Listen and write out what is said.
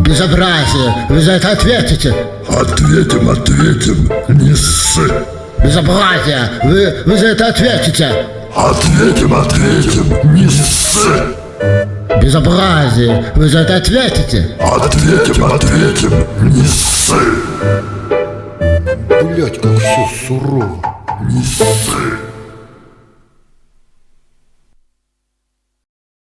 Безобразие! Вы за это ответите! Ответим, ответим, не ссы. Безобразие! Вы за это ответите! Ответим, ответим, не ссы. Безобразие! Вы за это ответите! Ответим, ответим, не ссы. Блять, как все сурово. Не ссы.